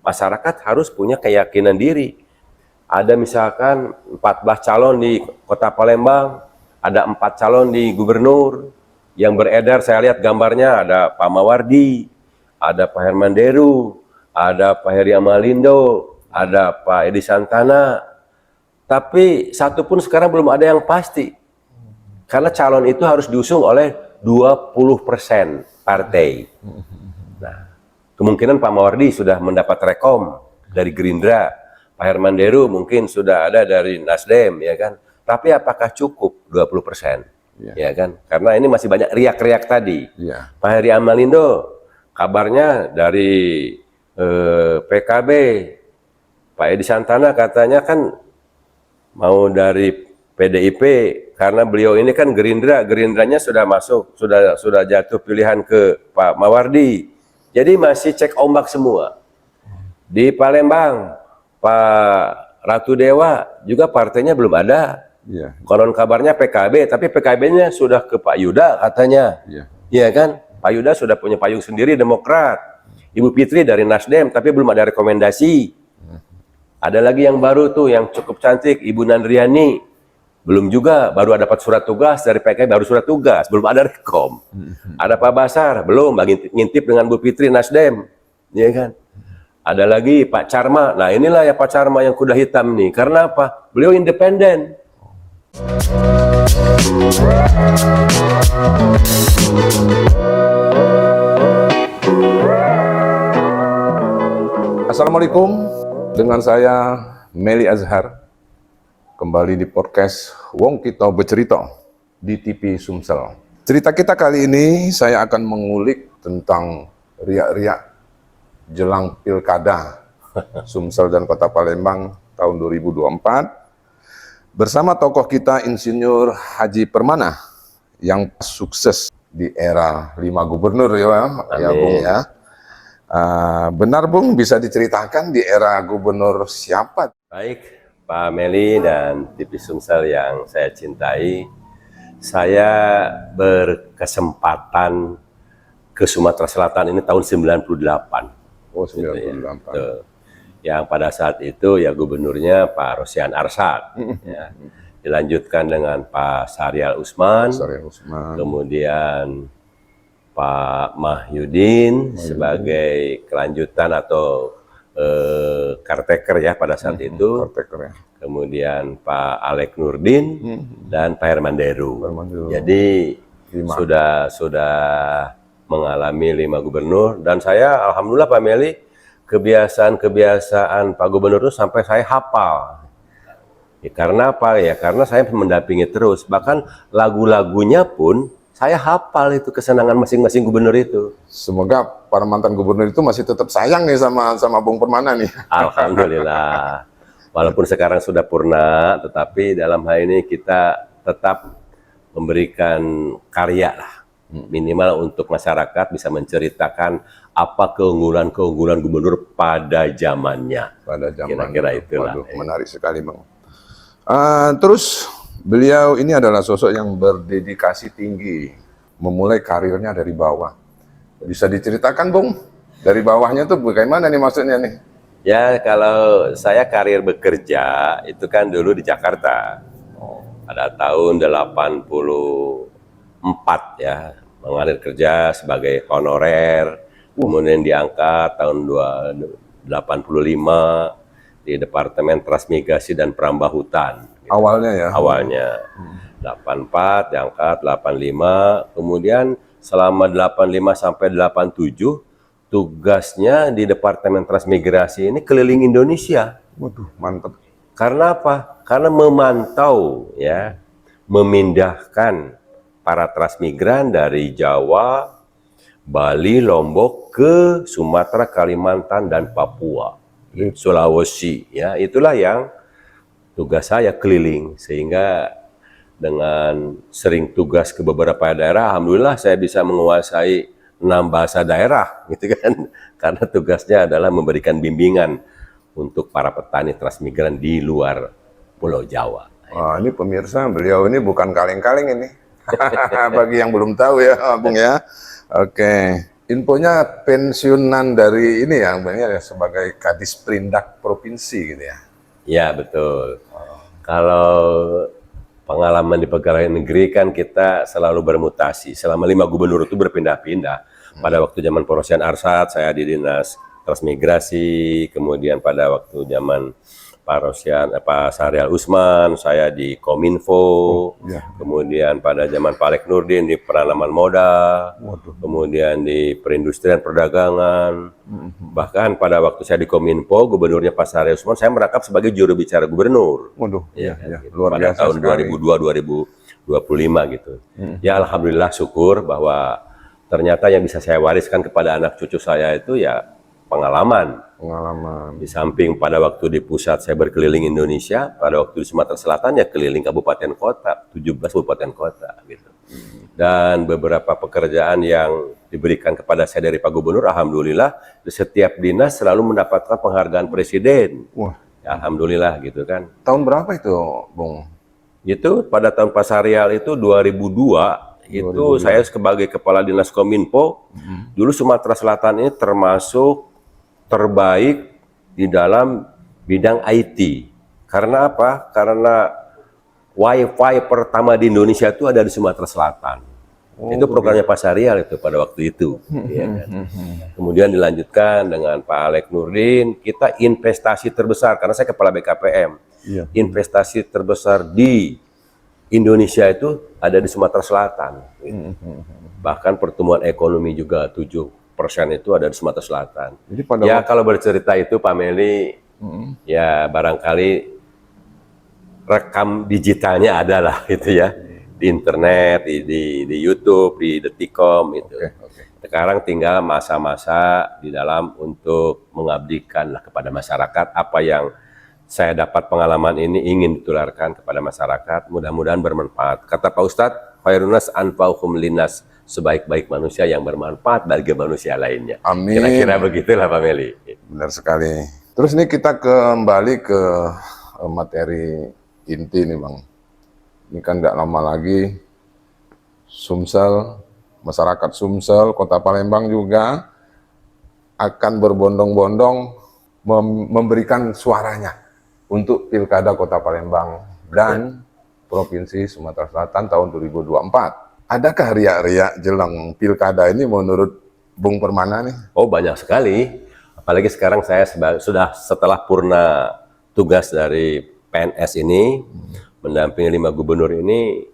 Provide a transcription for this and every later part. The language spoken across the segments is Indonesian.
masyarakat harus punya keyakinan diri. Ada misalkan 14 calon di Kota Palembang, ada 4 calon di gubernur yang beredar. Saya lihat gambarnya, ada Pak Mawardi, ada Pak Herman Deru, ada Pak Heri Amalindo, ada Pak Edi Santana. Tapi satu pun sekarang belum ada yang pasti. Karena calon itu harus diusung oleh 20% partai. Nah, kemungkinan Pak Mawardi sudah mendapat rekom dari Gerindra, Pak Herman Deru mungkin sudah ada dari Nasdem, ya kan? Tapi apakah cukup 20%? Ya kan? Karena ini masih banyak riak-riak tadi. Pak Heri Amalindo, kabarnya dari PKB, Pak Edi Santana katanya kan mau dari PDIP, karena beliau ini kan Gerindranya sudah masuk, sudah jatuh pilihan ke Pak Mawardi. Jadi masih cek ombak semua. Di Palembang, Pak Ratu Dewa juga partainya belum ada. Konon kabarnya PKB, tapi PKB-nya sudah ke Pak Yuda katanya. Iya kan? Pak Yuda sudah punya payung sendiri, Demokrat. Ibu Fitri dari Nasdem, tapi belum ada rekomendasi. Ada lagi yang baru tuh, yang cukup cantik, Ibu Nandriani. Belum juga, baru dapat surat tugas dari PKB, baru surat tugas, belum ada rekom. Ada Pak Basar, belum, ngintip dengan Bu Fitri Nasdem. Iya kan? Ada lagi Pak Carma. Nah inilah ya Pak Carma yang kuda hitam nih. Karena apa? Beliau independen. Assalamualaikum, dengan saya Meli Azhar, kembali di podcast Wong Kito Becerita di TV Sumsel. Cerita kita kali ini saya akan mengulik tentang riak-riak jelang pilkada Sumsel dan Kota Palembang tahun 2024 bersama tokoh kita Insinyur Haji Permana yang sukses di era 5 gubernur ya Bung ya. Benar Bung, bisa diceritakan di era gubernur siapa? Baik Pak Meli dan TV Sumsel yang saya cintai, saya berkesempatan ke Sumatera Selatan ini tahun 98. Oh 98. Gitu ya. Yang pada saat itu ya gubernurnya Pak Rosian Arsyad. Ya. Dilanjutkan dengan Pak Syahrial Usman. Kemudian Pak Mahyudin sebagai kelanjutan atau caretaker ya pada saat itu. Kemudian Pak Alek Nurdin dan Pak Herman Deru. Jadi sudah mengalami 5 gubernur, dan saya alhamdulillah Pak Meli, kebiasaan Pak Gubernur itu sampai saya hafal. Ya, karena apa ya? Karena saya mendampingi terus, bahkan lagu-lagunya pun saya hafal itu, kesenangan masing-masing gubernur itu. Semoga para mantan gubernur itu masih tetap sayang nih sama Bung Permana nih. Alhamdulillah. Walaupun sekarang sudah purna, tetapi dalam hal ini kita tetap memberikan karya lah. Minimal untuk masyarakat bisa menceritakan apa keunggulan-keunggulan gubernur pada zamannya. Kira-kira itulah. Waduh, menarik sekali Bang. Terus beliau ini adalah sosok yang berdedikasi tinggi, memulai karirnya dari bawah. Bisa diceritakan Bung, dari bawahnya tuh bagaimana nih maksudnya nih? Ya, kalau saya karir bekerja itu kan dulu di Jakarta. Pada tahun 84 ya, mengalir kerja sebagai honorer, kemudian diangkat tahun 85 di Departemen Transmigrasi dan Perambahutan. Gitu. Awalnya ya? Awalnya. 84, diangkat 85, kemudian selama 85 sampai 87, tugasnya di Departemen Transmigrasi ini keliling Indonesia. Waduh, mantap. Karena apa? Karena memantau ya, memindahkan para transmigran dari Jawa, Bali, Lombok ke Sumatera, Kalimantan dan Papua, Sulawesi ya. Itulah yang tugas saya keliling, sehingga dengan sering tugas ke beberapa daerah, alhamdulillah saya bisa menguasai 6 bahasa daerah gitu kan. Karena tugasnya adalah memberikan bimbingan untuk para petani transmigran di luar Pulau Jawa. Wah, ini pemirsa, beliau ini bukan kaleng-kaleng ini. Bagi yang belum tahu ya, Bung ya. Oke. infonya pensiunan dari ini ya, sebagai Kadis Perindak Provinsi gitu ya. Ya, betul. Kalau pengalaman di pegawai negeri kan kita selalu bermutasi. Selama 5 gubernur itu berpindah-pindah. Pada waktu zaman Rosian Arsad, saya di Dinas Transmigrasi. Kemudian pada waktu zaman Pak Syahrial Usman, saya di Kominfo. Iya. Kemudian pada zaman Pak Alek Nurdin di penanaman modal. Kemudian di perindustrian perdagangan. Bahkan pada waktu saya di Kominfo, gubernurnya Pak Syahrial Usman, saya merangkap sebagai juru bicara gubernur. Waduh, Ya, iya, gitu. luar Pada biasa tahun sekali. 2002-2025 gitu. Ya alhamdulillah syukur bahwa ternyata yang bisa saya wariskan kepada anak cucu saya itu ya pengalaman. Pengalaman. Di samping pada waktu di pusat saya berkeliling Indonesia, pada waktu di Sumatera Selatan ya keliling kabupaten kota, 17 kabupaten kota gitu. Dan beberapa pekerjaan yang diberikan kepada saya dari Pak Gubernur, alhamdulillah di setiap dinas selalu mendapatkan penghargaan presiden. Wah, Ya, alhamdulillah gitu kan. tahun berapa itu, Bung? Itu pada tahun Pak Syahrial itu 2002, itu saya sebagai kepala dinas Kominfo, dulu Sumatera Selatan ini termasuk terbaik di dalam bidang IT. Karena apa? Karena WiFi pertama di Indonesia itu ada di Sumatera Selatan. Itu programnya Pak Syahrial itu pada waktu itu. Ya kan? Kemudian dilanjutkan dengan Pak Alek Nurdin, kita investasi terbesar, karena saya kepala BKPM. Iya. Investasi terbesar di Indonesia itu ada di Sumatera Selatan. Bahkan pertumbuhan ekonomi juga 7% itu ada di Sumatera Selatan. Jadi pada Ya kalau bercerita itu Pak Meli, ya barangkali rekam digitalnya ada lah gitu ya. Di internet, di YouTube, di Detikcom itu. Oke. Sekarang tinggal masa-masa di dalam untuk mengabdikan lah kepada masyarakat apa yang saya dapat pengalaman ini ingin ditularkan kepada masyarakat, mudah-mudahan bermanfaat. Kata Pak Ustadz, khairunas anfa'uhum linnas, sebaik-baik manusia yang bermanfaat bagi manusia lainnya. Amin. Kira-kira begitulah Pak Meli. Benar sekali. Terus ini kita kembali ke materi inti nih, Bang. Ini kan nggak lama lagi Sumsel, masyarakat Sumsel, Kota Palembang juga akan berbondong-bondong memberikan suaranya untuk Pilkada Kota Palembang dan Provinsi Sumatera Selatan tahun 2024. Adakah riak-riak jelang Pilkada ini menurut Bung Permana nih? Oh banyak sekali, apalagi sekarang saya sudah setelah purna tugas dari PNS ini, mendampingi 5 gubernur ini,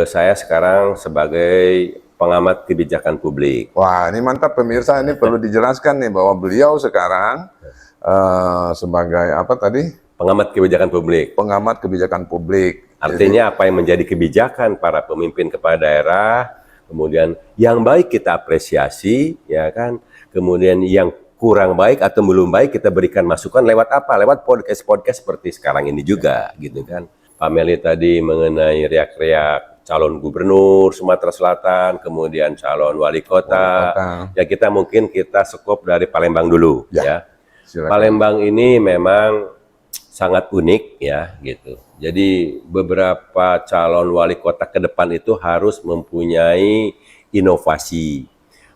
saya sekarang sebagai pengamat kebijakan publik. Wah, ini mantap pemirsa, ini perlu dijelaskan nih bahwa beliau sekarang sebagai apa tadi? Pengamat kebijakan publik. Pengamat kebijakan publik. Artinya apa yang menjadi kebijakan para pemimpin kepala daerah, kemudian yang baik kita apresiasi, ya kan? Kemudian yang kurang baik atau belum baik kita berikan masukan lewat apa? Lewat podcast-podcast seperti sekarang ini juga, gitu kan? Pak Meli tadi mengenai riak-riak calon gubernur Sumatera Selatan, kemudian calon wali kota. Ya kita skop dari Palembang dulu, ya. Silakan. Palembang ini memang sangat unik ya gitu. Jadi beberapa calon wali kota ke depan itu harus mempunyai inovasi,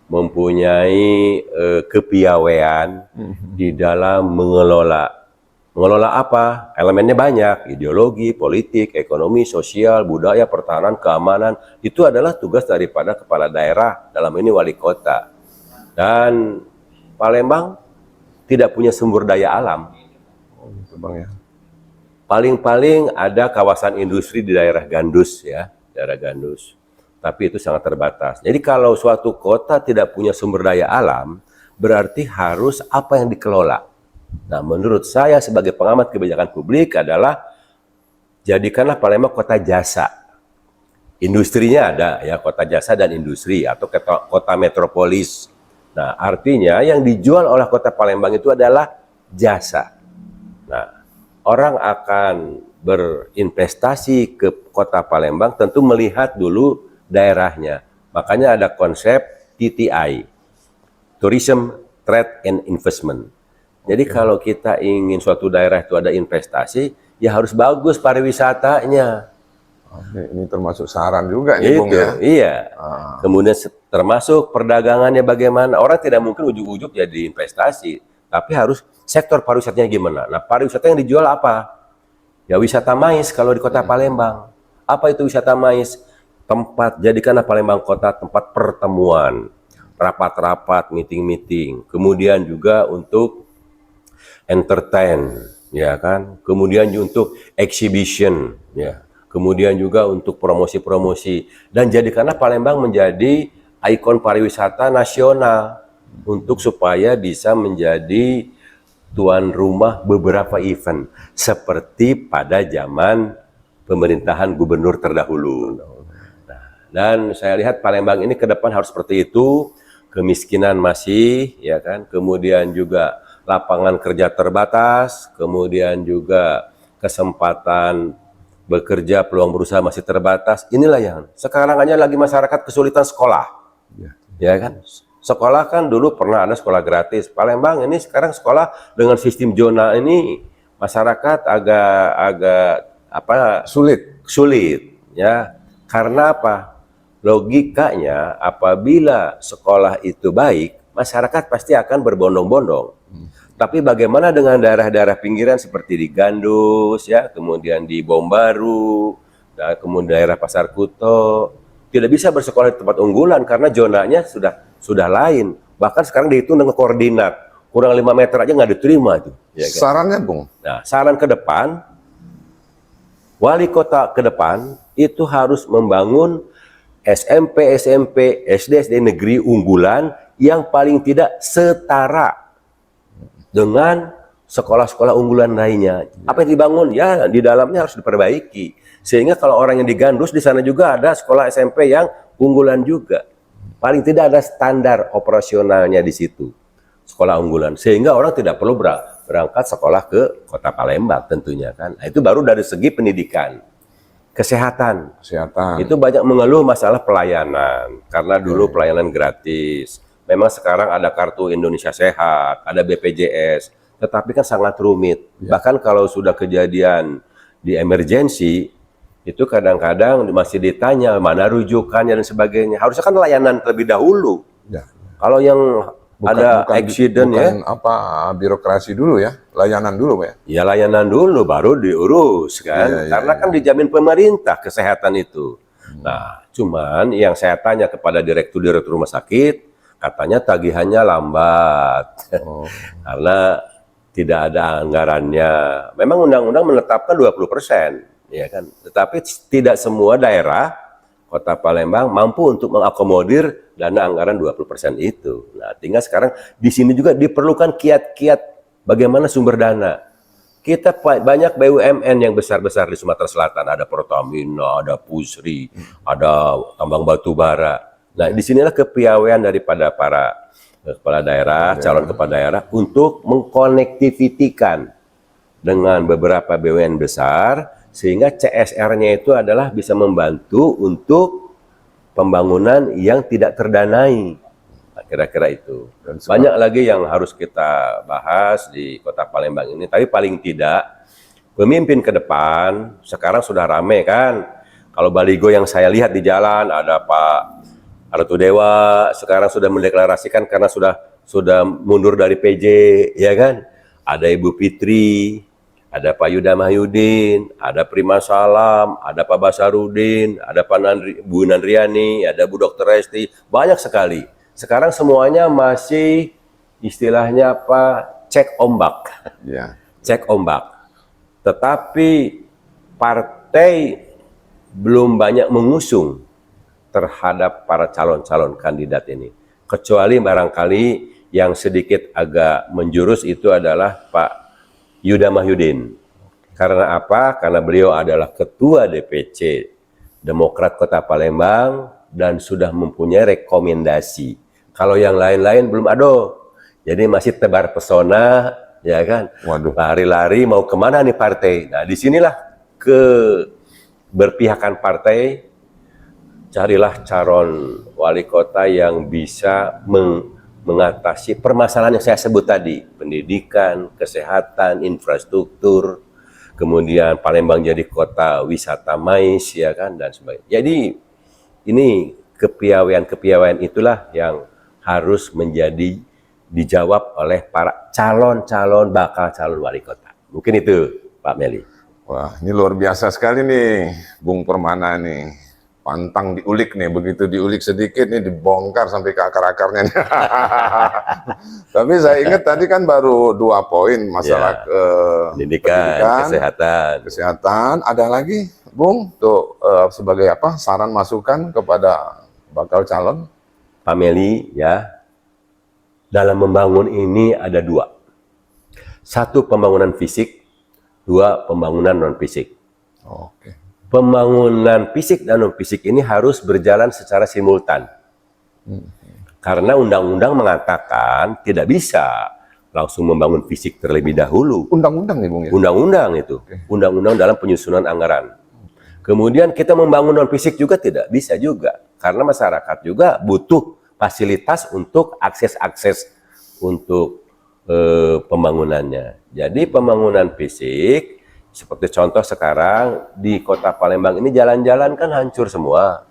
mempunyai kepiawaian di dalam mengelola. Mengelola apa? Elemennya banyak, ideologi, politik, ekonomi, sosial, budaya, pertahanan, keamanan. Itu adalah tugas daripada kepala daerah, dalam ini wali kota. Dan Palembang tidak punya sumber daya alam. Bang ya. Paling-paling ada kawasan industri di daerah Gandus ya, daerah Gandus. Tapi itu sangat terbatas. Jadi kalau suatu kota tidak punya sumber daya alam, berarti harus apa yang dikelola. Nah, menurut saya sebagai pengamat kebijakan publik adalah jadikanlah Palembang kota jasa. Industrinya ada ya, kota jasa dan industri atau kota metropolis. Nah, artinya yang dijual oleh kota Palembang itu adalah jasa. Nah, orang akan berinvestasi ke kota Palembang tentu melihat dulu daerahnya. Makanya ada konsep TTI, Tourism, Trade and Investment. Jadi kalau kita ingin suatu daerah itu ada investasi, ya harus bagus pariwisatanya. Ini termasuk saran juga nih, Bung ya. Iya. Kemudian termasuk perdagangannya bagaimana. Orang tidak mungkin ujuk-ujuk jadi investasi, tapi harus sektor pariwisatanya gimana. Nah, pariwisata yang dijual apa? Ya wisata mais kalau di kota Palembang. Apa itu wisata mais? Tempat, jadikanlah Palembang kota tempat pertemuan, rapat-rapat, meeting-meeting. Kemudian juga untuk entertain, ya kan? Kemudian untuk exhibition, ya. Kemudian juga untuk promosi-promosi, dan jadikanlah Palembang menjadi ikon pariwisata nasional untuk supaya bisa menjadi tuan rumah beberapa event seperti pada zaman pemerintahan gubernur terdahulu. Nah, dan saya lihat Palembang ini ke depan harus seperti itu. Kemiskinan masih, ya kan? Kemudian juga lapangan kerja terbatas, kemudian juga kesempatan bekerja, peluang berusaha masih terbatas. Inilah yang sekarang hanya lagi masyarakat kesulitan sekolah, ya kan? Sekolah kan dulu pernah ada sekolah gratis. Palembang ini sekarang sekolah dengan sistem zona ini masyarakat agak sulit, ya. Karena apa? Logikanya apabila sekolah itu baik, masyarakat pasti akan berbondong-bondong. Tapi bagaimana dengan daerah-daerah pinggiran seperti di Gandus, ya, kemudian di Bom Baru, dan kemudian daerah Pasar Kuto, tidak bisa bersekolah di tempat unggulan karena zonanya sudah lain. Bahkan sekarang dihitung dengan koordinat, kurang 5 meter aja nggak diterima itu. Ya kan? Sarannya, Bung? Nah, saran ke depan, wali kota ke depan itu harus membangun SMP, SD negeri unggulan yang paling tidak setara dengan sekolah-sekolah unggulan lainnya. Apa yang dibangun? Ya, di dalamnya harus diperbaiki. Sehingga kalau orang yang di Gandus, di sana juga ada sekolah SMP yang unggulan juga. Paling tidak ada standar operasionalnya di situ, sekolah unggulan. Sehingga orang tidak perlu berangkat sekolah ke kota Palembang tentunya kan. Nah, itu baru dari segi pendidikan. Kesehatan. Itu banyak mengeluh masalah pelayanan. Karena dulu pelayanan gratis. Memang sekarang ada kartu Indonesia Sehat, ada BPJS, tetapi kan sangat rumit. Bahkan kalau sudah kejadian di emergensi, itu kadang-kadang masih ditanya mana rujukannya dan sebagainya. Harusnya kan layanan terlebih dahulu. Kalau yang ada accident ya, birokrasi dulu ya, layanan dulu ya. Ya layanan dulu baru diurus kan, karena kan dijamin pemerintah kesehatan itu. Nah, cuman yang saya tanya kepada direktur rumah sakit, katanya tagihannya lambat karena tidak ada anggarannya. Memang undang-undang menetapkan 20%, ya kan. Tetapi tidak semua daerah Kota Palembang mampu untuk mengakomodir dana anggaran 20% itu. Nah, tinggal sekarang di sini juga diperlukan kiat-kiat bagaimana sumber dana. Kita banyak BUMN yang besar-besar di Sumatera Selatan, ada Pertamina, ada Pusri, ada tambang batu bara. Nah, disinilah kepiawaian daripada para kepala daerah, calon kepala daerah untuk mengkonektivitikan dengan beberapa BUMN besar, sehingga CSR-nya itu adalah bisa membantu untuk pembangunan yang tidak terdanai. Nah, kira-kira itu. Banyak lagi yang harus kita bahas di Kota Palembang ini, tapi paling tidak pemimpin ke depan sekarang sudah rame kan. Kalau baligo yang saya lihat di jalan ada Pak Ratu Dewa sekarang sudah mendeklarasikan karena sudah mundur dari PJ, ya kan? Ada Ibu Fitri, ada Pak Yuda Mahyudin, ada Prima Salam, ada Pak Basarudin, ada Bu Nandriani, ada Bu Dr. Resti, banyak sekali. Sekarang semuanya masih istilahnya apa? Cek ombak. Cek ombak. Tetapi partai belum banyak mengusung terhadap para calon-calon kandidat ini. Kecuali barangkali yang sedikit agak menjurus itu adalah Pak Yuda Mahyudin. Karena apa? Karena beliau adalah Ketua DPC Demokrat Kota Palembang dan sudah mempunyai rekomendasi. Kalau yang lain-lain belum ada. Jadi masih tebar pesona, ya kan? Lari-lari mau kemana nih partai? Nah, disinilah berpihakan partai. Carilah calon wali kota yang bisa mengatasi permasalahan yang saya sebut tadi, pendidikan, kesehatan, infrastruktur, kemudian Palembang jadi kota wisata mais, ya kan, dan sebagainya. Jadi ini kepiawaian itulah yang harus menjadi dijawab oleh para bakal calon wali kota. Mungkin itu, Pak Meli. Wah, ini luar biasa sekali nih, Bung Permana nih. Pantang diulik nih, begitu diulik sedikit nih dibongkar sampai ke akar-akarnya. Tapi saya ingat tadi kan baru 2 poin masalah pendidikan, kesehatan. Ada lagi, Bung, tuh sebagai apa? Saran masukan kepada bakal calon? Pak Meli, ya, dalam membangun ini ada 2. 1 pembangunan fisik, 2 pembangunan non fisik. Oke. Pembangunan fisik dan non-fisik ini harus berjalan secara simultan. Karena undang-undang mengatakan tidak bisa langsung membangun fisik terlebih dahulu. Undang-undang nih, Bung, ya? Undang-undang itu. Undang-undang dalam penyusunan anggaran. Kemudian kita membangun non-fisik juga tidak bisa juga. Karena masyarakat juga butuh fasilitas untuk akses-akses untuk pembangunannya. Jadi pembangunan fisik, seperti contoh sekarang di Kota Palembang ini jalan-jalan kan hancur semua.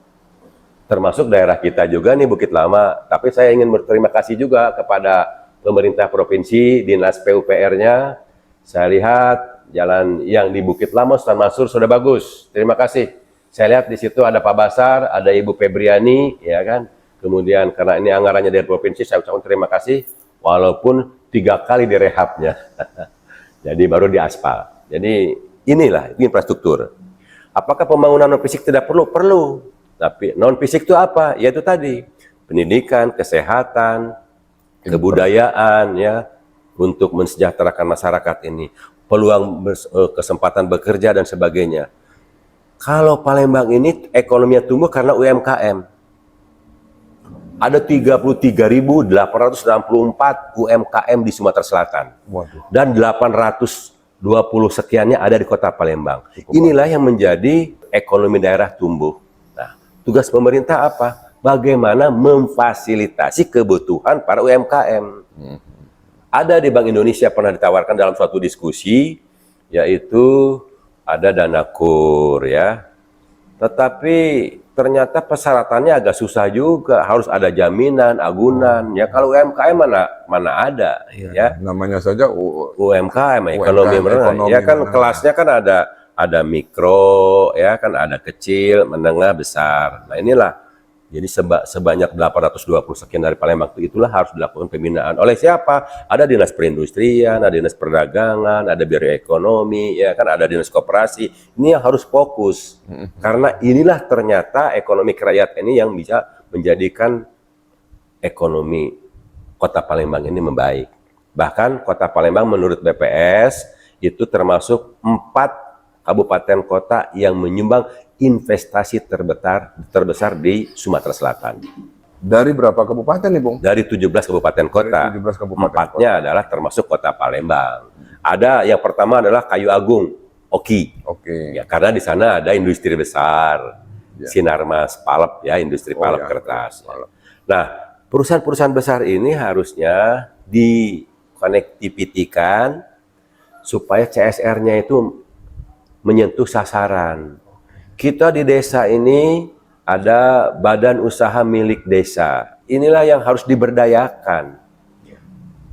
Termasuk daerah kita juga nih Bukit Lama. Tapi saya ingin berterima kasih juga kepada pemerintah provinsi, Dinas PUPR-nya. Saya lihat jalan yang di Bukit Lama, Sultan Mansur sudah bagus. Terima kasih. Saya lihat di situ ada Pak Basar, ada Ibu Febriani, ya kan. Kemudian karena ini anggarannya dari provinsi, saya ucapkan terima kasih. Walaupun 3 kali direhabnya. Jadi baru diaspal. Jadi inilah infrastruktur. Apakah pembangunan non fisik tidak perlu? Perlu. Tapi non fisik itu apa? Yaitu tadi pendidikan, kesehatan, kebudayaan, ya, untuk mensejahterakan masyarakat ini, peluang kesempatan bekerja dan sebagainya. Kalau Palembang ini ekonominya tumbuh karena UMKM. Ada 33.864 UMKM di Sumatera Selatan. Waduh. Dan 820 sekiannya ada di Kota Palembang. Inilah yang menjadi ekonomi daerah tumbuh. Nah, tugas pemerintah apa? Bagaimana memfasilitasi kebutuhan para UMKM. Ada di Bank Indonesia pernah ditawarkan dalam suatu diskusi, yaitu ada dana KUR, ya. Tetapi ternyata persyaratannya agak susah juga, harus ada jaminan, agunan. Ya kalau UMKM mana ada, ya. Namanya saja UMKM, ekonomi menengah. Ya kan kelasnya kan ada mikro, ya kan ada kecil, menengah, besar. Nah inilah. Jadi sebanyak 820 sekian dari Palembang itulah harus dilakukan pembinaan. Oleh siapa? Ada dinas perindustrian, ada dinas perdagangan, ada biro ekonomi, ya kan ada dinas koperasi. Ini yang harus fokus. Karena inilah ternyata ekonomi kerakyatan ini yang bisa menjadikan ekonomi Kota Palembang ini membaik. Bahkan Kota Palembang menurut BPS itu termasuk 4 kabupaten kota yang menyumbang investasi terbesar di Sumatera Selatan. Dari berapa kabupaten nih, Bung? Dari 17 kabupaten kota. 17 kabupaten 4-nya adalah termasuk Kota Palembang. Ada yang pertama adalah Kayu Agung, Oki. Oke. Ya, karena di sana ada industri besar. Ya. Sinarmas, Palep, ya, industri palep kertas. Ya. Nah, perusahaan-perusahaan besar ini harusnya dikonektivitikan supaya CSR-nya itu menyentuh sasaran. Kita di desa ini ada badan usaha milik desa. Inilah yang harus diberdayakan.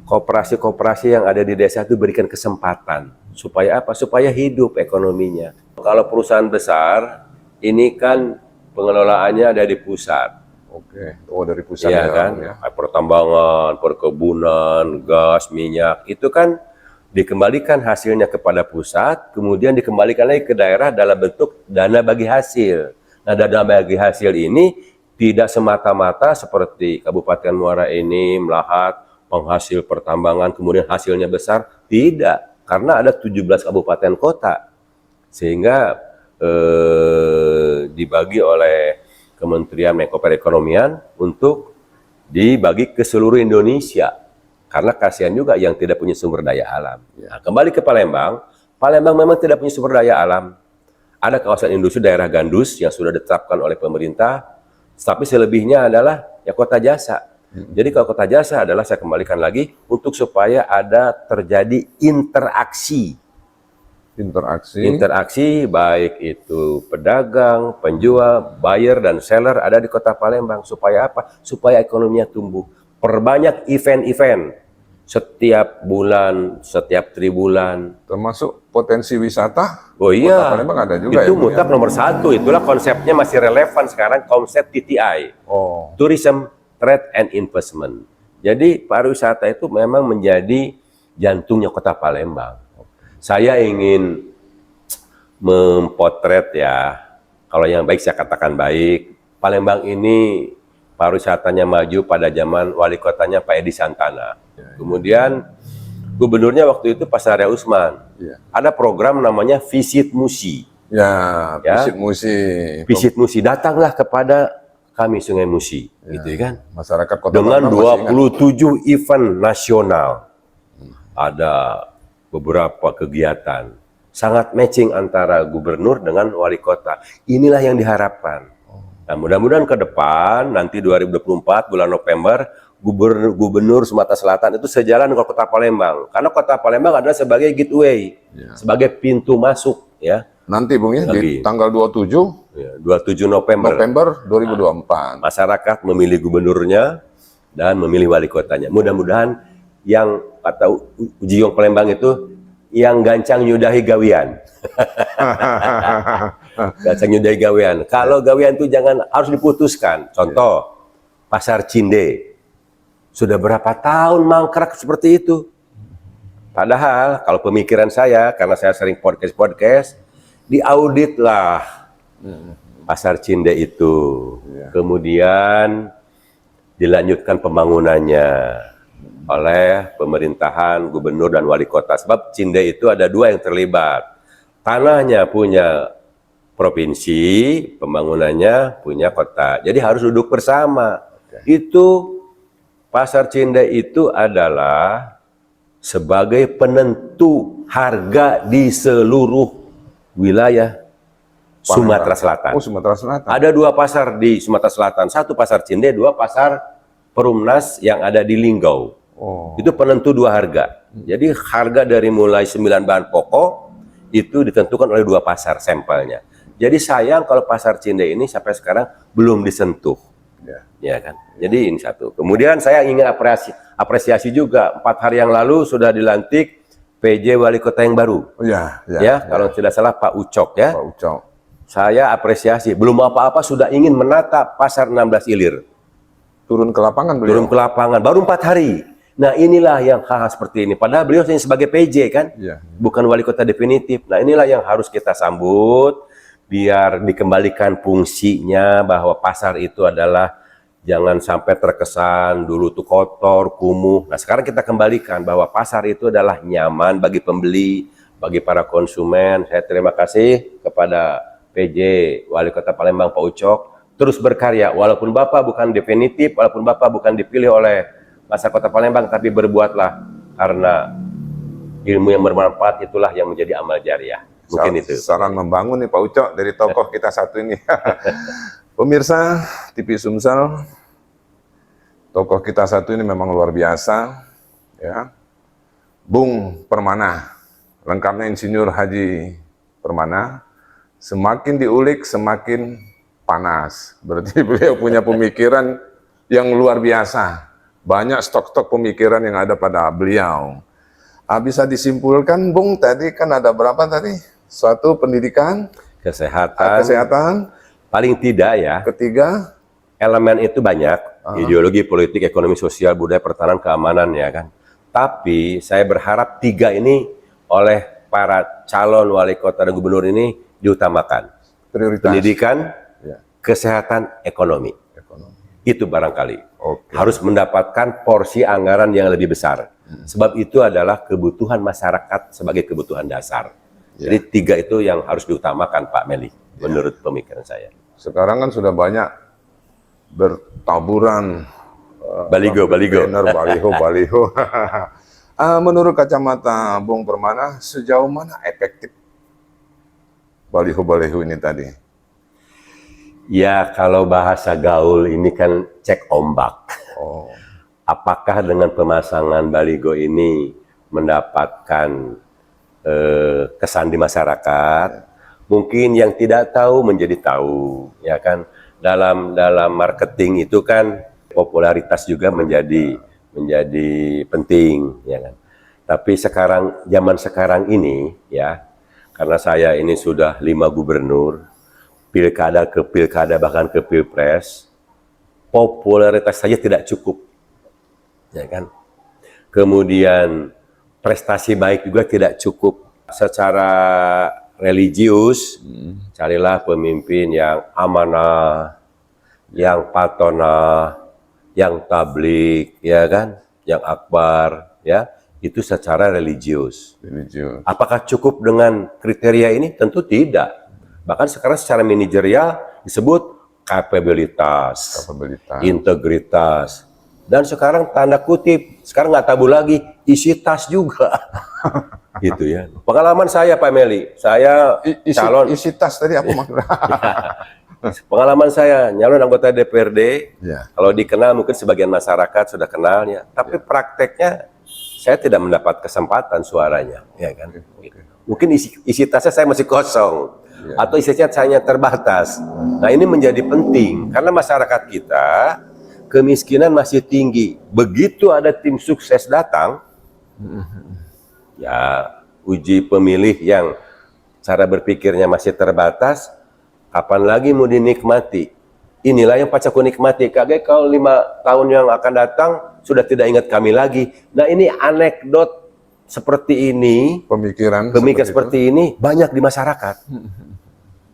Koperasi-koperasi yang ada di desa itu berikan kesempatan. Supaya apa? Supaya hidup ekonominya. Kalau perusahaan besar, ini kan pengelolaannya ada di pusat. Oke, dari pusat ya kan? Ya. Pertambangan, perkebunan, gas, minyak, itu kan dikembalikan hasilnya kepada pusat, kemudian dikembalikan lagi ke daerah dalam bentuk dana bagi hasil. Nah, dana bagi hasil ini tidak semata-mata seperti Kabupaten Muara ini, Melahat, penghasil pertambangan, kemudian hasilnya besar. Tidak, karena ada 17 kabupaten kota. Sehingga dibagi oleh Kementerian Menko Perekonomian untuk dibagi ke seluruh Indonesia. Karena kasihan juga yang tidak punya sumber daya alam. Nah, kembali ke Palembang, Palembang memang tidak punya sumber daya alam. Ada kawasan industri daerah gandus yang sudah ditetapkan oleh pemerintah, tapi selebihnya adalah ya kota jasa. Jadi kalau kota jasa adalah, saya kembalikan lagi, untuk supaya ada terjadi interaksi Interaksi baik itu pedagang, penjual, buyer dan seller ada di Kota Palembang. Supaya apa? Supaya ekonominya tumbuh. Perbanyak event-event setiap bulan, setiap tribulan. Termasuk potensi wisata. Oh iya, Kota Palembang ada juga itu ya, Bu, mutlak nomor satu. Itulah konsepnya masih relevan sekarang, konsep TTI. Oh, Tourism, Trade and Investment. Jadi pariwisata itu memang menjadi jantungnya Kota Palembang. Saya ingin mempotret ya, kalau yang baik saya katakan baik. Palembang ini pariwisatanya maju pada zaman wali kotanya Pak Edi Santana. Kemudian gubernurnya waktu itu Pak Sarya Usman. iya. Ada program namanya Visit Musi. Ya, Visit Musi. Visit Musi, datanglah kepada kami Sungai Musi, gitu kan? Masyarakat Kota Dengan Palembang masih ingat. 27 event nasional. Ada beberapa kegiatan. Sangat matching antara gubernur dengan wali kota. Inilah yang diharapkan. Nah, mudah-mudahan ke depan, nanti 2024, bulan November, gubernur Sumatera Selatan itu sejalan dengan Kota Palembang. Karena Kota Palembang adalah sebagai gateway, sebagai pintu masuk, ya. Nanti Bung ya, di tanggal 27 Ya, 27 November. November 2024. Masyarakat memilih gubernurnya dan memilih wali kotanya. Mudah-mudahan yang kata Ujiyong Palembang itu yang gancang nyudahi gawian. Gancang nyudahi gawian. Kalau gawian itu jangan harus diputuskan. Contoh, Pasar Cinde. Sudah berapa tahun mangkrak seperti itu. Padahal kalau pemikiran saya, karena saya sering podcast, diauditlah Pasar Cinde itu. Kemudian dilanjutkan pembangunannya oleh pemerintahan, gubernur dan wali kota. Sebab Cinde itu ada dua yang terlibat. Tanahnya punya provinsi, pembangunannya punya kota. Jadi harus duduk bersama. Itu Pasar Cinde itu adalah sebagai penentu harga di seluruh wilayah Sumatera Selatan. Oh, Sumatera Selatan. Ada dua pasar di Sumatera Selatan. Satu Pasar Cinde, dua pasar Perumnas yang ada di Linggau. Oh. Itu penentu dua harga. Jadi harga dari mulai 9 bahan pokok itu ditentukan oleh dua pasar sampelnya. Jadi sayang kalau Pasar Cinde ini sampai sekarang belum disentuh. Ya kan. Jadi ini satu. Kemudian saya ingin apresiasi juga. 4 hari yang lalu sudah dilantik PJ Wali Kota yang baru. Kalau tidak salah Pak Ucok ya. Pak Ucok. Saya apresiasi. Belum apa-apa sudah ingin menata Pasar 16 Ilir. Turun ke lapangan beliau. Turun ke lapangan. Baru 4 hari. Nah inilah yang hal seperti ini. Padahal beliau hanya sebagai PJ kan. Bukan Wali Kota definitif. Nah inilah yang harus kita sambut. Biar dikembalikan fungsinya bahwa pasar itu adalah jangan sampai terkesan dulu tuh kotor, kumuh. Nah sekarang kita kembalikan bahwa pasar itu adalah nyaman bagi pembeli, bagi para konsumen. Saya terima kasih kepada PJ Wali Kota Palembang Pak Ucok. Terus berkarya, walaupun Bapak bukan definitif, walaupun Bapak bukan dipilih oleh masyarakat Kota Palembang, tapi berbuatlah karena ilmu yang bermanfaat itulah yang menjadi amal jariah. Mungkin itu. Saran membangun nih Pak Ucok dari tokoh kita satu ini. Pemirsa TV Sumsel, tokoh kita satu ini memang luar biasa, ya. Bung Permana, lengkapnya Insinyur Haji Permana. Semakin diulik semakin panas. Berarti beliau punya pemikiran yang luar biasa. Banyak stok-stok pemikiran yang ada pada beliau. Bisa disimpulkan, Bung, tadi kan ada berapa tadi? Satu, pendidikan, kesehatan. Paling tidak ya. Ketiga, elemen itu banyak, ideologi, politik, ekonomi, sosial, budaya, pertahanan, keamanan ya kan. Tapi saya berharap 3 ini oleh para calon wali kota dan gubernur ini diutamakan. Prioritas. Pendidikan, kesehatan, ekonomi. Itu barangkali. Harus mendapatkan porsi anggaran yang lebih besar. Sebab itu adalah kebutuhan masyarakat sebagai kebutuhan dasar. Jadi 3 itu yang harus diutamakan Pak Meli, menurut pemikiran saya. Sekarang kan sudah banyak bertaburan baliho. banner, baliho. Menurut kacamata Bung Permana, sejauh mana efektif baliho ini tadi? Ya kalau bahasa gaul ini kan cek ombak. Apakah dengan pemasangan baliho ini mendapatkan kesan di masyarakat. Mungkin yang tidak tahu menjadi tahu, ya kan. Dalam marketing itu kan popularitas juga menjadi penting, ya kan. Tapi zaman sekarang ini, ya, karena saya ini sudah 5 gubernur, pilkada ke pilkada bahkan ke pilpres, popularitas saja tidak cukup, ya kan. Kemudian prestasi baik juga tidak cukup. Secara religius, carilah pemimpin yang amanah, yang patonah, yang tablik, ya kan, yang akbar, ya, itu secara religius. Apakah cukup dengan kriteria ini? Tentu tidak. Bahkan sekarang secara manajerial disebut kapabilitas, integritas, dan sekarang tanda kutip, sekarang nggak tabu lagi, isi tas juga. Gitu ya. Pengalaman saya Pak Meli, saya calon isi tas tadi apa maksudnya? pengalaman saya nyalon anggota DPRD, kalau dikenal mungkin sebagian masyarakat sudah kenalnya, tapi prakteknya saya tidak mendapat kesempatan suaranya, ya kan? Mungkin isi tasnya saya masih kosong, atau isinya saya terbatas. Nah ini menjadi penting karena masyarakat kita kemiskinan masih tinggi. Begitu ada tim sukses datang, ya uji pemilih yang cara berpikirnya masih terbatas, kapan lagi mau dinikmati? Inilah yang pacaku nikmati. Kaget kalau 5 tahun yang akan datang sudah tidak ingat kami lagi. Nah ini anekdot seperti ini, pemikiran seperti ini banyak di masyarakat.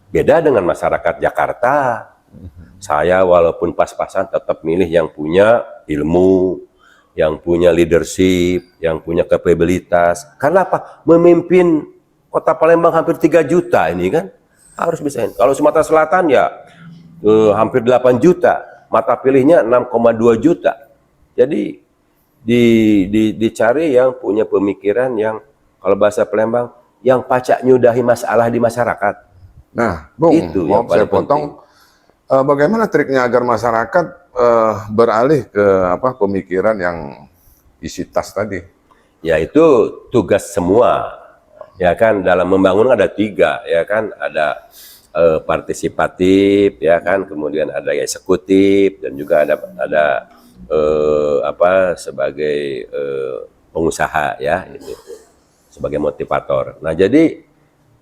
Beda dengan masyarakat Jakarta. Saya walaupun pas-pasan tetap milih yang punya ilmu, yang punya leadership, yang punya kapabilitas. Karena apa? Memimpin Kota Palembang hampir 3 juta ini kan harus bisa. Kalau Sumatera Selatan ya hampir 8 juta, mata pilihnya 6,2 juta. Jadi dicari yang punya pemikiran yang kalau bahasa Palembang yang pacak nyudahi masalah di masyarakat. Nah, Bung, itu mau saya potong. Bagaimana triknya agar masyarakat beralih ke pemikiran yang isi tas tadi? Ya itu tugas semua, ya kan. Dalam membangun ada 3, ya kan. Ada partisipatif, ya kan. Kemudian ada eksekutif dan juga ada sebagai pengusaha, ya, itu sebagai motivator. Nah jadi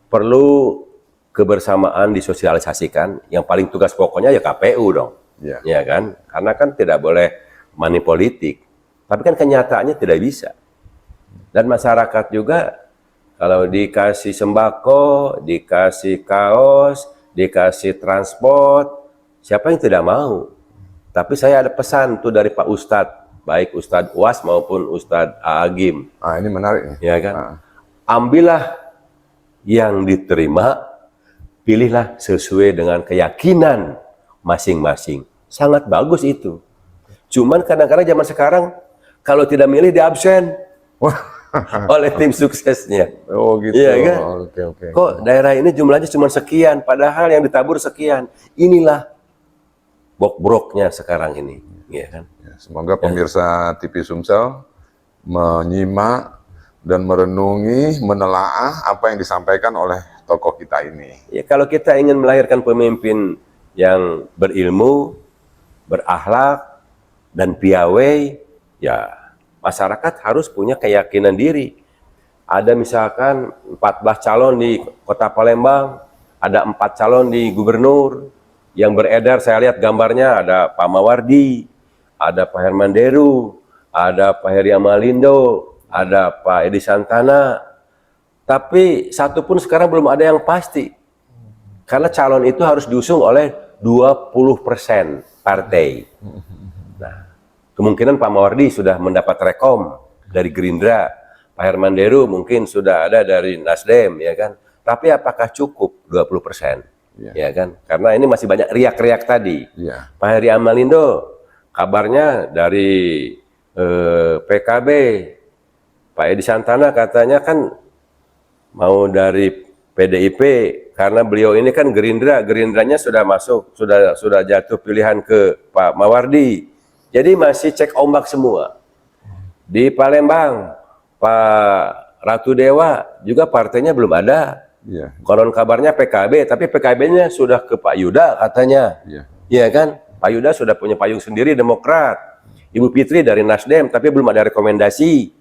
perlu kebersamaan disosialisasikan. Yang paling tugas pokoknya ya KPU dong, ya kan, karena kan tidak boleh money politik. Tapi kan kenyataannya tidak bisa. Dan masyarakat juga kalau dikasih sembako, dikasih kaos, dikasih transport, siapa yang tidak mau? Tapi saya ada pesan tuh dari Pak Ustadz, baik Ustadz UAS maupun Ustadz Agim. Ini menarik. Ya kan? Ambillah yang diterima, pilihlah sesuai dengan keyakinan masing-masing. Sangat bagus itu. Cuman kadang-kadang zaman sekarang kalau tidak milih di absen oleh tim suksesnya. Oh gitu. Iya kan? Oke. Kok daerah ini jumlahnya cuma sekian, padahal yang ditabur sekian. Inilah bok-broknya sekarang ini. Iya kan? Semoga pemirsa TV Sumsel menyimak dan merenungi, menelaah apa yang disampaikan oleh tokoh kita ini. Ya, kalau kita ingin melahirkan pemimpin yang berilmu, berakhlak, dan piawai, ya masyarakat harus punya keyakinan diri. Ada misalkan 14 calon di Kota Palembang, ada 4 calon di gubernur, yang beredar saya lihat gambarnya ada Pak Mawardi, ada Pak Herman Deru, ada Pak Heri Amalindo, ada Pak Edi Santana, tapi satu pun sekarang belum ada yang pasti. Karena calon itu harus diusung oleh 20% partai. Nah, kemungkinan Pak Mawardi sudah mendapat rekom dari Gerindra, Pak Herman Deru mungkin sudah ada dari Nasdem, ya kan. Tapi apakah cukup 20%? Ya kan? Karena ini masih banyak riak-riak tadi. Pak Heri Amalindo kabarnya dari PKB, Pak Edi Santana katanya kan mau dari PDIP karena beliau ini kan Gerindranya sudah masuk, sudah jatuh pilihan ke Pak Mawardi. Jadi masih cek ombak semua. Di Palembang Pak Ratu Dewa juga partainya belum ada. Iya. Konon kabarnya PKB, tapi PKB-nya sudah ke Pak Yuda katanya. Iya. Iya kan? Pak Yuda sudah punya payung sendiri Demokrat. Ibu Fitri dari Nasdem, tapi belum ada rekomendasi.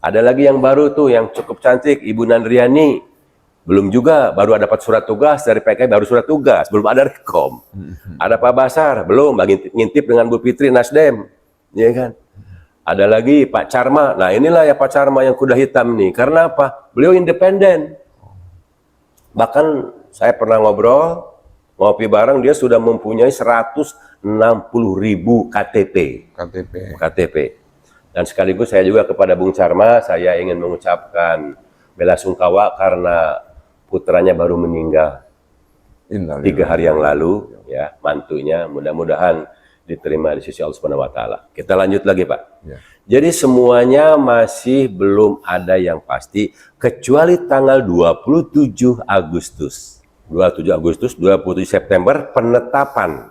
Ada lagi yang baru tuh, yang cukup cantik, Ibu Nandriani. Belum juga, baru dapat surat tugas dari PKB, baru surat tugas, belum ada rekom. Ada Pak Basar, belum, ngintip dengan Bu Fitri Nasdem. Iya kan? Ada lagi Pak Charma. Nah inilah ya Pak Charma yang kuda hitam nih. Karena apa? Beliau independen. Bahkan saya pernah ngopi bareng, dia sudah mempunyai 160.000 KTP. Dan sekaligus saya juga kepada Bung Charma, saya ingin mengucapkan bela sungkawa karena putranya baru meninggal 3 hari yang lalu, ya, mantunya. Mudah-mudahan diterima di sisi Allah Subhanahu wa Ta'ala. Kita lanjut lagi, Pak. Ya. Jadi semuanya masih belum ada yang pasti kecuali tanggal 27 Agustus. 27 September penetapan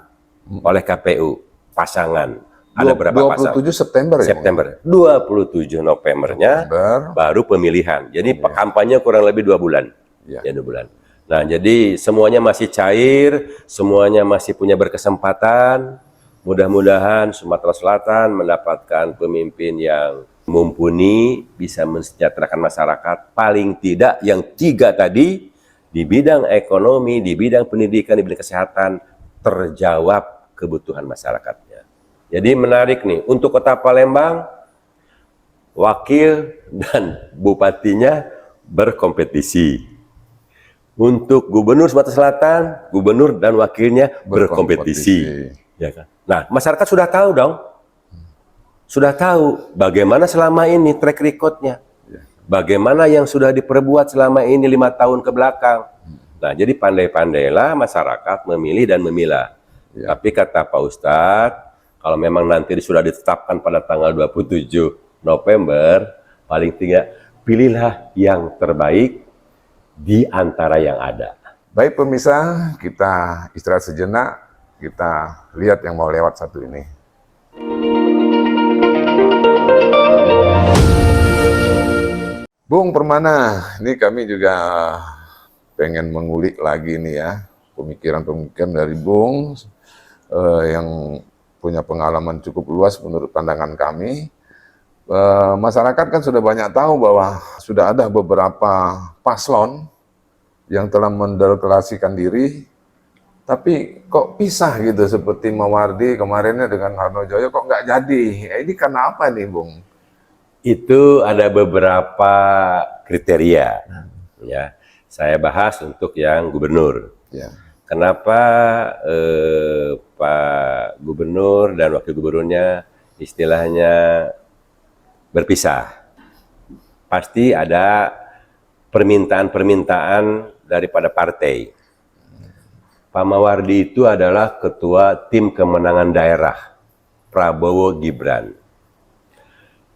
oleh KPU pasangan. Ada berapa pasangan? 27 September ya? September. 27 Novembernya baru pemilihan. Jadi kampanye kurang lebih 2 bulan. Ya. Ya, 2 bulan. Nah, jadi semuanya masih cair, semuanya masih punya berkesempatan. Mudah-mudahan Sumatera Selatan mendapatkan pemimpin yang mumpuni, bisa mensejahterakan masyarakat. Paling tidak yang 3 tadi, di bidang ekonomi, di bidang pendidikan, di bidang kesehatan, terjawab kebutuhan masyarakatnya. Jadi menarik nih, untuk Kota Palembang, wakil dan bupatinya berkompetisi. Untuk Gubernur Sumatera Selatan, gubernur dan wakilnya berkompetisi. Ya kan? Nah, masyarakat sudah tahu dong. Sudah tahu bagaimana selama ini track record-nya. Bagaimana yang sudah diperbuat selama ini 5 tahun ke belakang. Nah, jadi pandai-pandailah masyarakat memilih dan memilah. Ya. Tapi kata Pak Ustadz, kalau memang nanti sudah ditetapkan pada tanggal 27 November, paling tidak pilihlah yang terbaik di antara yang ada. Baik pemirsa, kita istirahat sejenak. Kita lihat yang mau lewat satu ini. Bung Permana, ini kami juga pengen mengulik lagi nih ya, pemikiran-pemikiran dari Bung yang punya pengalaman cukup luas menurut pandangan kami. Masyarakat kan sudah banyak tahu bahwa sudah ada beberapa paslon yang telah mendeklarasikan diri, tapi kok pisah gitu, seperti Mawardi kemarinnya dengan Harnojoyo kok nggak jadi. Ini karena apa nih, Bung? Itu ada beberapa kriteria. Ya, saya bahas untuk yang gubernur. Ya. Kenapa Pak Gubernur dan Wakil Gubernurnya istilahnya berpisah? Pasti ada permintaan-permintaan daripada partai. Pak Mawardi itu adalah ketua tim kemenangan daerah Prabowo Gibran.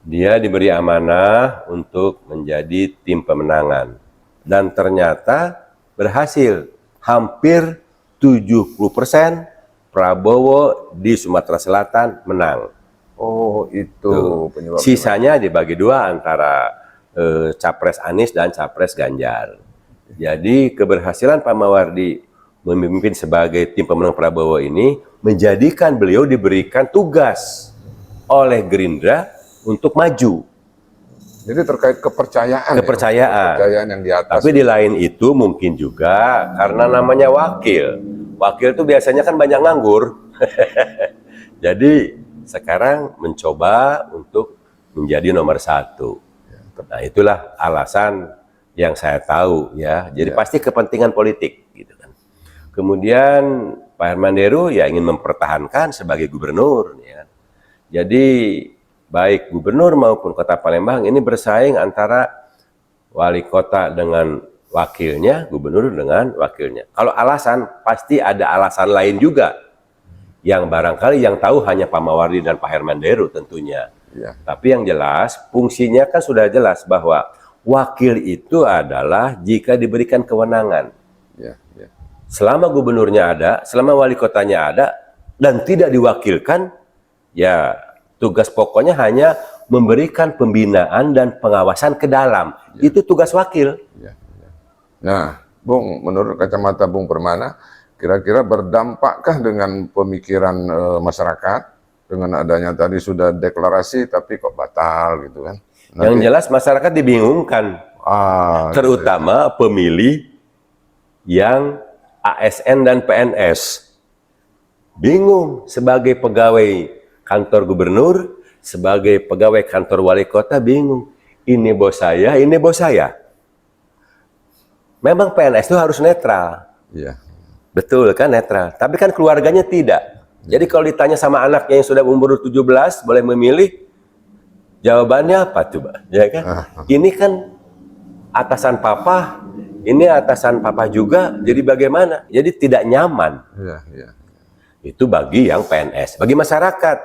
Dia diberi amanah untuk menjadi tim pemenangan. Dan ternyata berhasil. Hampir 70% Prabowo di Sumatera Selatan menang. Oh, itu penyebabnya. Sisanya dibagi 2 antara Capres Anies dan Capres Ganjar. Jadi keberhasilan Pak Mawardi memimpin sebagai tim pemenang Prabowo ini menjadikan beliau diberikan tugas oleh Gerindra untuk maju. Jadi terkait kepercayaan. Kepercayaan yang di atas. Tapi di lain itu mungkin juga karena namanya wakil. Wakil itu biasanya kan banyak nganggur. Jadi sekarang mencoba untuk menjadi nomor 1. Nah, itulah alasan yang saya tahu ya. Jadi pasti kepentingan politik gitu kan. Kemudian Pak Herman Deru ya ingin mempertahankan sebagai gubernur ya. Jadi baik gubernur maupun Kota Palembang ini bersaing antara wali kota dengan wakilnya, gubernur dengan wakilnya. Kalau alasan pasti ada alasan lain juga yang barangkali yang tahu hanya Pak Mawardi dan Pak Herman Deru tentunya. Ya. Tapi yang jelas fungsinya kan sudah jelas bahwa wakil itu adalah jika diberikan kewenangan. Ya, ya. Selama gubernurnya ada, selama wali kotanya ada, dan tidak diwakilkan, ya tugas pokoknya hanya memberikan pembinaan dan pengawasan ke dalam. Itu tugas wakil. Ya, ya. Nah, Bung, menurut kacamata Bung Permana, kira-kira berdampakkah dengan pemikiran masyarakat dengan adanya tadi sudah deklarasi tapi kok batal gitu kan? Yang jelas masyarakat dibingungkan, terutama pemilih yang ASN dan PNS. Bingung sebagai pegawai kantor gubernur, sebagai pegawai kantor wali kota bingung. Ini bos saya, ini bos saya. Memang PNS itu harus netral. Iya. Betul kan, netral. Tapi kan keluarganya tidak. Jadi kalau ditanya sama anaknya yang sudah umur 17 boleh memilih, jawabannya apa coba? Ya kan? Ini kan atasan papa, ini atasan papa juga. Jadi bagaimana? Jadi tidak nyaman. Iya, iya. Itu bagi yang PNS. Bagi masyarakat,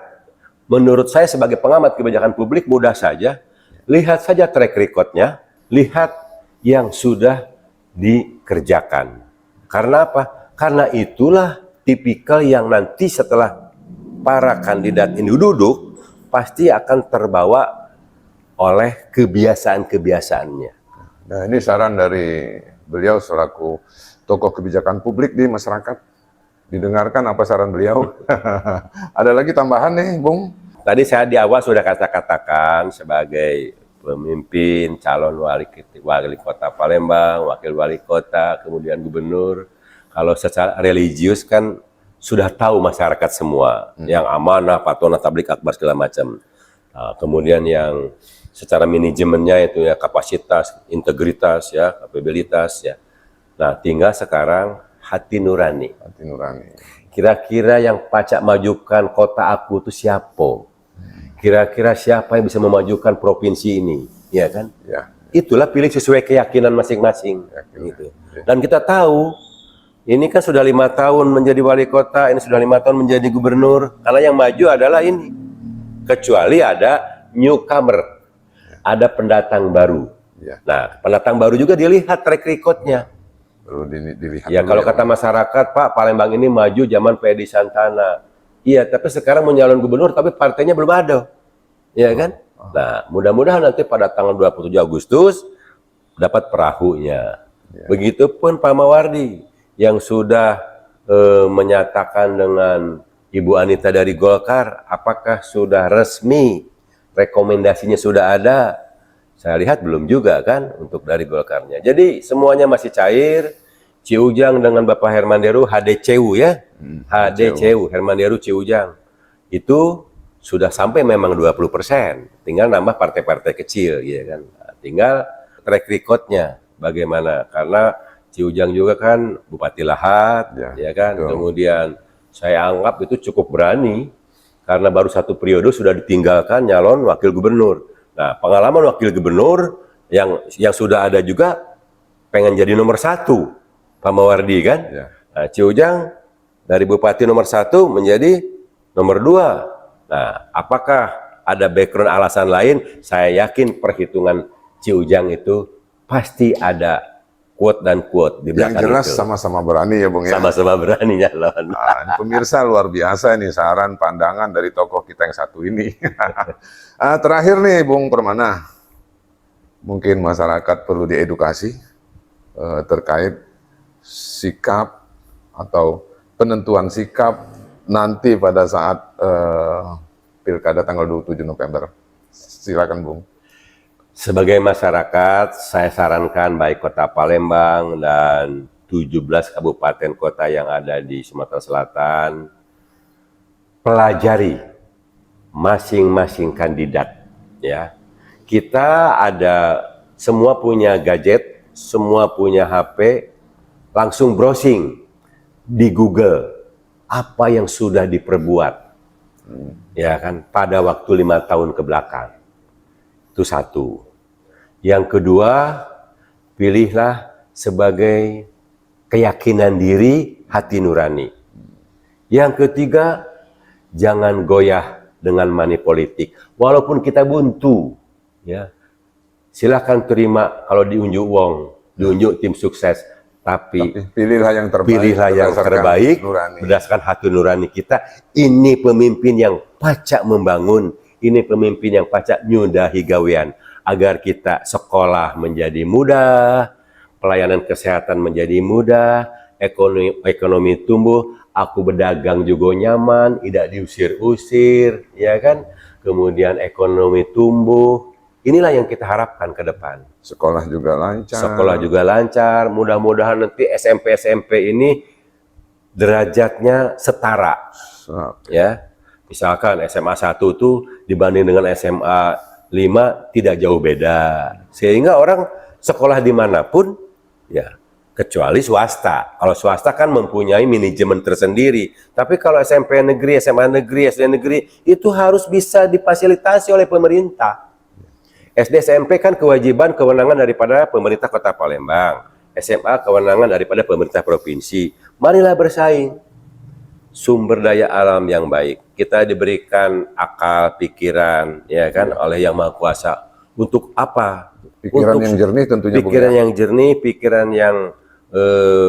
menurut saya sebagai pengamat kebijakan publik mudah saja. Lihat saja track record-nya, lihat yang sudah dikerjakan. Karena apa? Karena itulah tipikal yang nanti setelah para kandidat ini duduk, pasti akan terbawa oleh kebiasaan-kebiasaannya. Nah, ini saran dari beliau selaku tokoh kebijakan publik di masyarakat. Didengarkan apa saran beliau? Ada lagi tambahan nih, Bung? Tadi saya di awal sudah katakan sebagai pemimpin calon wali kota Palembang, wakil wali kota, kemudian gubernur. Kalau secara religius kan sudah tahu masyarakat semua, yang amanah, patuh, tabligh akbar segala macam. Nah, kemudian yang secara manajemennya itu ya kapasitas, integritas, ya kapabilitas, ya. Nah, tinggal sekarang hati nurani. Hati nurani. Kira-kira yang pacak majukan kota aku itu siapa? Kira-kira siapa yang bisa memajukan provinsi ini? Ya kan? Ya. Itulah pilih sesuai keyakinan masing-masing. Gitu. Dan kita tahu, ini kan sudah 5 tahun menjadi wali kota, ini sudah 5 tahun menjadi gubernur. Karena yang maju adalah ini. Kecuali ada newcomer, ada pendatang baru. Ya. Nah, pendatang baru juga dilihat track record-nya. Perlu dilihat. Ya kalau kata masyarakat, Pak, Palembang ini maju zaman Pedi Santana. Iya, tapi sekarang menyalon gubernur, tapi partainya belum ada. Iya kan? Nah, mudah-mudahan nanti pada tanggal 27 Agustus dapat perahunya. Ya. Begitupun Pak Mawardi yang sudah menyatakan dengan Ibu Anita dari Golkar, apakah sudah resmi rekomendasinya sudah ada? Saya lihat belum juga kan untuk dari Golkarnya. Jadi semuanya masih cair. Ciujang dengan Bapak Herman Deru, HDCU ya. HDCU, Herman Deru Ciujang. Itu sudah sampai memang 20%. Tinggal nambah partai-partai kecil ya kan. Nah, tinggal track record-nya bagaimana. Karena Ciujang juga kan Bupati Lahat ya kan. Betul. Kemudian saya anggap itu cukup berani karena baru 1 periode sudah ditinggalkan nyalon wakil gubernur. Nah, pengalaman wakil gubernur yang sudah ada juga pengen jadi nomor 1, Pak Mawardi kan. Ya. Nah, Ciujang dari Bupati nomor 1 menjadi nomor 2. Nah, apakah ada background alasan lain? Saya yakin perhitungan Ciujang itu pasti ada quote dan quote di belakang. Yang jelas itu. Sama-sama berani ya, Bung ya. Sama-sama berani nyalon. Nah, pemirsa luar biasa nih saran pandangan dari tokoh kita yang satu ini. Terakhir nih, Bung Permana, mungkin masyarakat perlu diedukasi terkait sikap atau penentuan sikap nanti pada saat pilkada tanggal 27 November. Silakan, Bung. Sebagai masyarakat, saya sarankan baik Kota Palembang dan 17 kabupaten kota yang ada di Sumatera Selatan, pelajari masing-masing kandidat. Ya, kita ada semua punya gadget, semua punya HP, langsung browsing di Google apa yang sudah diperbuat, ya kan, pada waktu 5 tahun ke belakang. Itu satu. Yang kedua, pilihlah sebagai keyakinan diri, hati nurani. Yang ketiga, jangan goyah dengan money politik. Walaupun kita buntu, ya, silakan terima kalau diunjuk uang, diunjuk tim sukses. Tapi pilihlah yang terbaik, berdasarkan hati nurani kita. Ini pemimpin yang pacak membangun, ini pemimpin yang pacak nyudahi gawean agar kita sekolah menjadi mudah, pelayanan kesehatan menjadi mudah, ekonomi tumbuh, aku berdagang juga nyaman, tidak diusir-usir, ya kan? Kemudian ekonomi tumbuh. Inilah yang kita harapkan ke depan. Sekolah juga lancar. Sekolah juga lancar. Mudah-mudahan nanti SMP ini derajatnya setara. Ya. Misalkan SMA 1 tuh dibanding dengan SMA 5 tidak jauh beda. Sehingga orang sekolah dimanapun, ya kecuali swasta. Kalau swasta kan mempunyai manajemen tersendiri. Tapi kalau SMP negeri, SMA negeri, SD negeri, itu harus bisa difasilitasi oleh pemerintah. SD SMP kan kewajiban kewenangan daripada pemerintah Kota Palembang. SMA kewenangan daripada pemerintah provinsi. Marilah bersaing. Sumber daya alam yang baik. Kita diberikan akal, pikiran, ya kan, oleh Yang Maha Kuasa. Untuk apa? Pikiran Untuk yang jernih tentunya. pikiran yang jernih, pikiran yang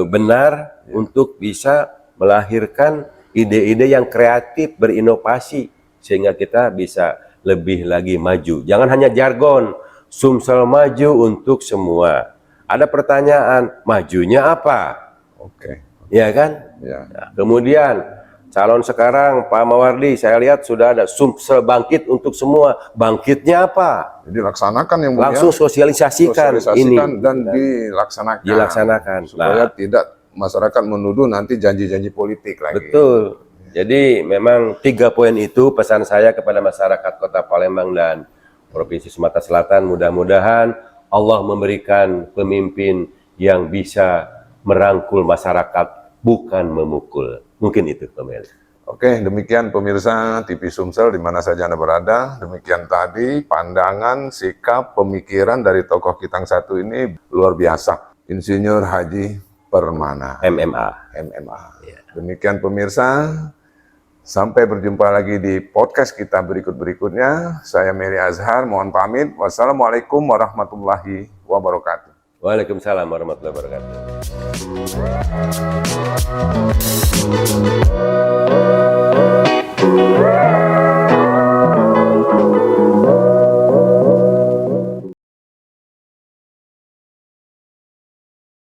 benar, untuk bisa melahirkan ide-ide yang kreatif, berinovasi, sehingga kita bisa lebih lagi maju. Jangan hanya jargon, Sumsel maju untuk semua. Ada pertanyaan, majunya apa? Oke. Ya kan? Ya. Nah, kemudian calon sekarang Pak Mawardi, saya lihat sudah ada Sumsel bangkit untuk semua. Bangkitnya apa? Jadi laksanakan yang mulia. Langsung sosialisasikan ini dan dilaksanakan. Dilaksanakan. Supaya tidak masyarakat menuduh nanti janji-janji politik lagi. Betul. Jadi memang 3 poin itu pesan saya kepada masyarakat Kota Palembang dan Provinsi Sumatera Selatan. Mudah-mudahan Allah memberikan pemimpin yang bisa merangkul masyarakat, bukan memukul. Mungkin itu, Komel. Oke, demikian pemirsa TV Sumsel di mana saja Anda berada. Demikian tadi pandangan, sikap, pemikiran dari tokoh Kitang Satu ini luar biasa. Insinyur Haji Permana. MMA. Ya. Demikian pemirsa. Sampai berjumpa lagi di podcast kita berikut-berikutnya. Saya Mary Azhar, mohon pamit. Wassalamualaikum warahmatullahi wabarakatuh. Waalaikumsalam warahmatullahi wabarakatuh.